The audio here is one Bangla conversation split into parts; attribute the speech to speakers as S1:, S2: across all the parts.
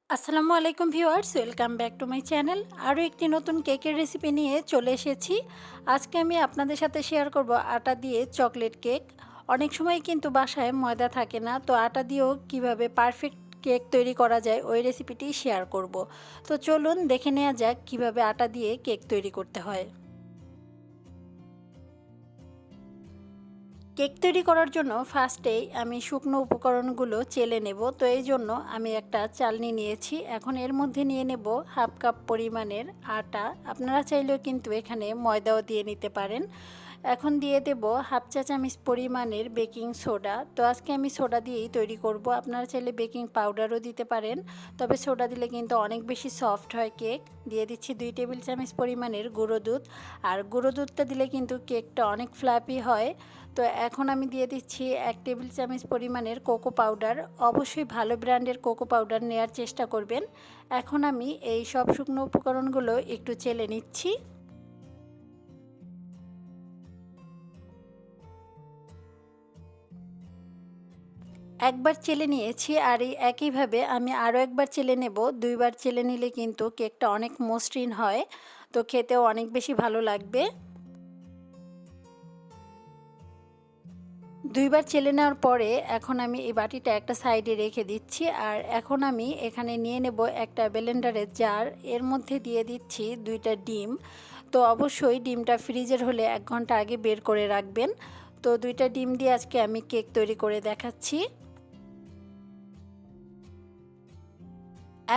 S1: আসসালামু আলাইকুম viewers, welcome back to my channel. আরও একটি নতুন কেকের রেসিপি নিয়ে চলে এসেছি। আজকে আমি আপনাদের সাথে শেয়ার করব আটা দিয়ে চকলেট কেক। অনেক সময় কিন্তু বাসায় ময়দা থাকে না, তো আটা দিয়েও কিভাবে পারফেক্ট কেক তৈরি করা যায় ওই রেসিপিটি শেয়ার করব। তো চলুন দেখে নেওয়া যাক কিভাবে আটা দিয়ে কেক তৈরি করতে হয়। কেক তৈরি করার জন্য ফার্স্টেই আমি শুকনো উপকরণগুলো চেলে নেব। তো এই জন্য আমি একটা চালনি নিয়েছি। এখন এর মধ্যে নিয়ে নেব হাফ কাপ পরিমাণের আটা। আপনারা চাইলেও কিন্তু এখানে ময়দাও দিয়ে নিতে পারেন। এখন দিয়ে দেব হাফ চা চামচ পরিমাণের বেকিং সোডা। তো আজকে আমি সোডা দিয়েই তৈরি করব। আপনারা চাইলে বেকিং পাউডারও দিতে পারেন, তবে সোডা দিলে কিন্তু অনেক বেশি সফট হয় কেক। দিয়ে দিচ্ছি 2 টেবিল চামচ পরিমাণের গুঁড়ো দুধ। আর গুঁড়ো দুধটা দিলে কিন্তু কেকটা অনেক ফ্লাফি হয়। তো এখন আমি দিয়ে দিচ্ছি 1 টেবিল চামচ পরিমাণের কোকো পাউডার। অবশ্যই ভালো ব্র্যান্ডের কোকো পাউডার নেওয়ার চেষ্টা করবেন। এখন আমি এই সব শুকনো উপকরণগুলো একটু চেলে নিচ্ছি। একবার চেলে নিয়েছি, আর এই একইভাবে আমি আরও একবার চেলে নেব। 2বার চেলে নিলে কিন্তু কেকটা অনেক মসৃণ হয়, তো খেতেও অনেক বেশি ভালো লাগবে। 2বার চেলে নেওয়ার পরে এখন আমি এই বাটিটা একটা সাইডে রেখে দিচ্ছি। আর এখন আমি এখানে নিয়ে নেব একটা ব্লেন্ডারের জার। এর মধ্যে দিয়ে দিচ্ছি 2টা ডিম। তো অবশ্যই ডিমটা ফ্রিজের হলে 1 ঘন্টা আগে বের করে রাখবেন। তো 2টা ডিম দিয়ে আজকে আমি কেক তৈরি করে দেখাচ্ছি।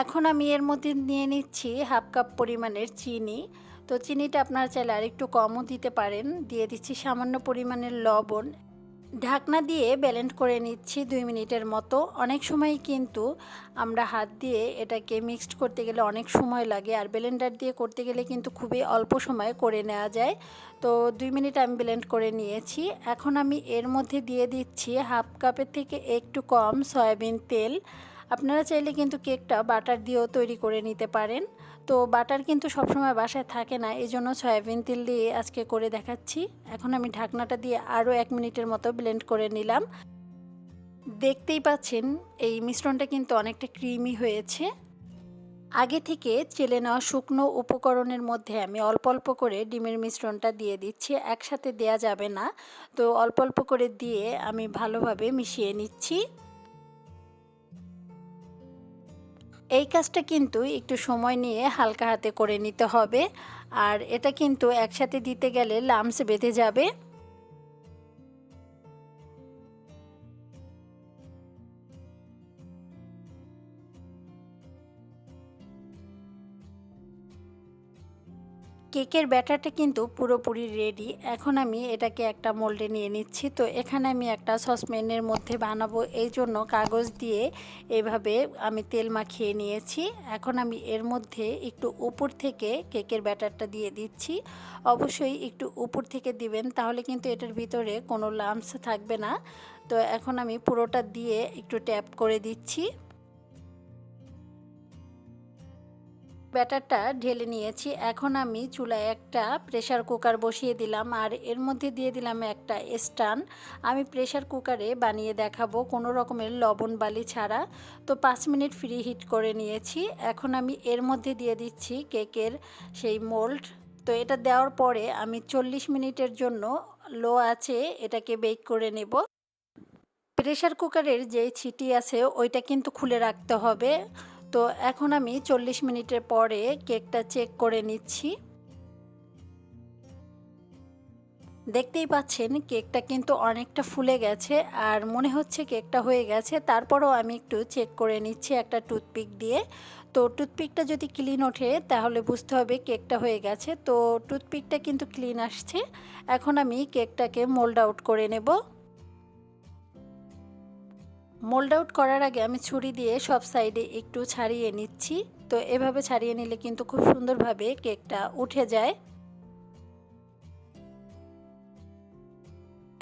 S1: এখন আমি এর মধ্যে নিয়ে নিচ্ছি হাফ কাপ পরিমাণের চিনি। তো চিনিটা আপনারা চাইলে আরেকটু কমও দিতে পারেন। দিয়ে দিচ্ছি সামান্য পরিমাণের লবণ। ঢাকনা দিয়ে ব্লেন্ড করে নিচ্ছি 2 মিনিটের মতো। অনেক সময় কিন্তু আমরা হাত দিয়ে এটাকে মিক্সড করতে গেলে অনেক সময় লাগে, আর ব্লেন্ডার দিয়ে করতে গেলে কিন্তু খুবই অল্প সময়ে করে নেওয়া যায়। তো 2 মিনিট আমি ব্লেন্ড করে নিয়েছি। এখন আমি এর মধ্যে দিয়ে দিচ্ছি হাফ কাপের থেকে একটু কম সয়াবিন তেল। আপনারা চাইলে কিন্তু কেকটা বাটার দিয়েও তৈরি করে নিতে পারেন। তো বাটার কিন্তু সবসময় বাসায় থাকে না, এই জন্য সয়াবিন তেল দিয়ে আজকে করে দেখাচ্ছি। এখন আমি ঢাকনাটা দিয়ে আরও 1 মিনিটের মতো ব্লেন্ড করে নিলাম। দেখতেই পাচ্ছেন এই মিশ্রণটা কিন্তু অনেকটা ক্রিমি হয়েছে। আগে থেকে চেলে নেওয়া শুকনো উপকরণের মধ্যে আমি অল্প অল্প করে ডিমের মিশ্রণটা দিয়ে দিচ্ছি। একসাথে দেয়া যাবে না, তো অল্প অল্প করে দিয়ে আমি ভালোভাবে মিশিয়ে নিচ্ছি। এই কাজটা কিন্তু একটু সময় নিয়ে হালকা হাতে করে নিতে হবে, আর এটা কিন্তু একসাথে দিতে গেলে লামস বেঁধে যাবে। কেকের ব্যাটারটা কিন্তু পুরোপুরি রেডি। এখন আমি এটাকে একটা মোল্ডে নিয়ে নিচ্ছি। তো এখানে আমি একটা সসপ্যানের মধ্যে বানাবো, এই জন্য কাগজ দিয়ে এভাবে আমি তেল মাখিয়ে নিয়েছি। এখন আমি এর মধ্যে একটু উপর থেকে কেকের ব্যাটারটা দিয়ে দিচ্ছি। অবশ্যই একটু উপর থেকে দিবেন, তাহলে কিন্তু এটার ভিতরে কোনো লাম্পস থাকবে না। তো এখন আমি পুরোটা দিয়ে একটু ট্যাপ করে দিচ্ছি। ব্যাটারটা ঢেলে নিয়েছি। এখন আমি চুলায় একটা প্রেসার কুকার বসিয়ে দিলাম, আর এর মধ্যে দিয়ে দিলাম একটা স্ট্যান্ড। আমি প্রেসার কুকারে বানিয়ে দেখাবো কোনো রকমের লবণ বালি ছাড়া। তো 5 মিনিট ফ্রি হিট করে নিয়েছি। এখন আমি এর মধ্যে দিয়ে দিচ্ছি কেকের সেই মোল্ড। তো এটা দেওয়ার পরে আমি 40 মিনিটের জন্য লো আঁচে এটাকে বেক করে নেব। প্রেসার কুকারের যে ছিটি আছে ওইটা কিন্তু খুলে রাখতে হবে। তো এখন আমি 40 মিনিটের পরে কেকটা চেক করে নিচ্ছি। দেখতেই পাচ্ছেন কেকটা কিন্তু অনেকটা ফুলে গেছে, আর মনে হচ্ছে কেকটা হয়ে গেছে। তারপরও আমি একটু চেক করে নিচ্ছি একটা টুথপিক দিয়ে। তো টুথপিকটা যদি ক্লিন ওঠে তাহলে বুঝতে হবে কেকটা হয়ে গেছে। তো টুথপিকটা কিন্তু ক্লিন আসছে। এখন আমি কেকটাকে মোল্ড আউট করে নেব। মোল্ড আউট করার আগে আমি ছুরি দিয়ে সব সাইডে একটু ছাড়িয়ে নিচ্ছি। তো এভাবে ছাড়িয়ে নিলে কিন্তু খুব সুন্দরভাবে কেকটা উঠে যায়।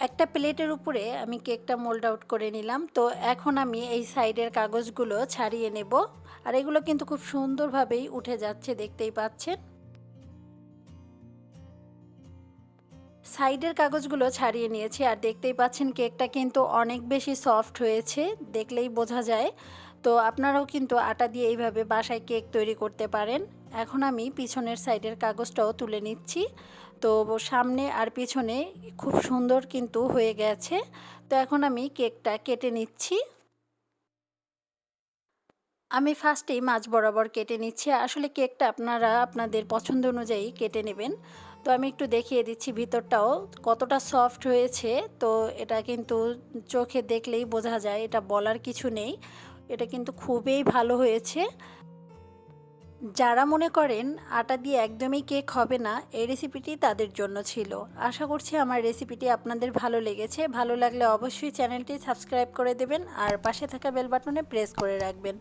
S1: একটা প্লেটের উপরে আমি কেকটা মোল্ড আউট করে নিলাম। তো এখন আমি এই সাইডের কাগজগুলো ছাড়িয়ে নেব, আর এগুলো কিন্তু খুব সুন্দরভাবেই উঠে যাচ্ছে, দেখতেই পাচ্ছেন। সাইডের কাগজগুলো ছাড়িয়ে নিয়েছি, আর দেখতেই পাচ্ছেন কেকটা কিন্তু অনেক বেশি সফট হয়েছে, দেখলেই বোঝা যায়। তো আপনারাও কিন্তু আটা দিয়ে এইভাবে বাসায় কেক তৈরি করতে পারেন। এখন আমি পিছনের সাইডের কাগজটাও তুলে নিচ্ছি। তো সামনে আর পিছনে খুব সুন্দর কিন্তু হয়ে গেছে। তো এখন আমি কেকটা কেটে নিচ্ছি। আমি ফার্স্টেই মাঝ বরাবর কেটে নিচ্ছি। আসলে কেকটা আপনারা আপনাদের পছন্দ অনুযায়ী কেটে নেবেন। তো আমি একটু দেখিয়ে দিচ্ছি ভিতরটাও কতটা সফট হয়েছে। তো এটা কিন্তু চোখে দেখলেই বোঝা যায়, এটা বলার কিছু নেই। এটা কিন্তু খুবই ভালো হয়েছে। যারা মনে করেন আটা দিয়ে একদমই কেক হবে না, এই রেসিপিটি তাদের জন্য ছিল। আশা করছি আমার রেসিপিটি আপনাদের ভালো লেগেছে। ভালো লাগলে অবশ্যই চ্যানেলটি সাবস্ক্রাইব করে দেবেন আর পাশে থাকা বেল বাটনে প্রেস করে রাখবেন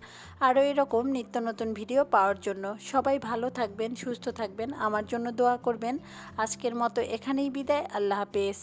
S1: আরও এরকম নিত্য নতুন ভিডিও পাওয়ার জন্য। সবাই ভালো থাকবেন, সুস্থ থাকবেন, আমার জন্য দোয়া করবেন। আজকের মতো এখানেই বিদায়। আল্লাহ হাফেজ।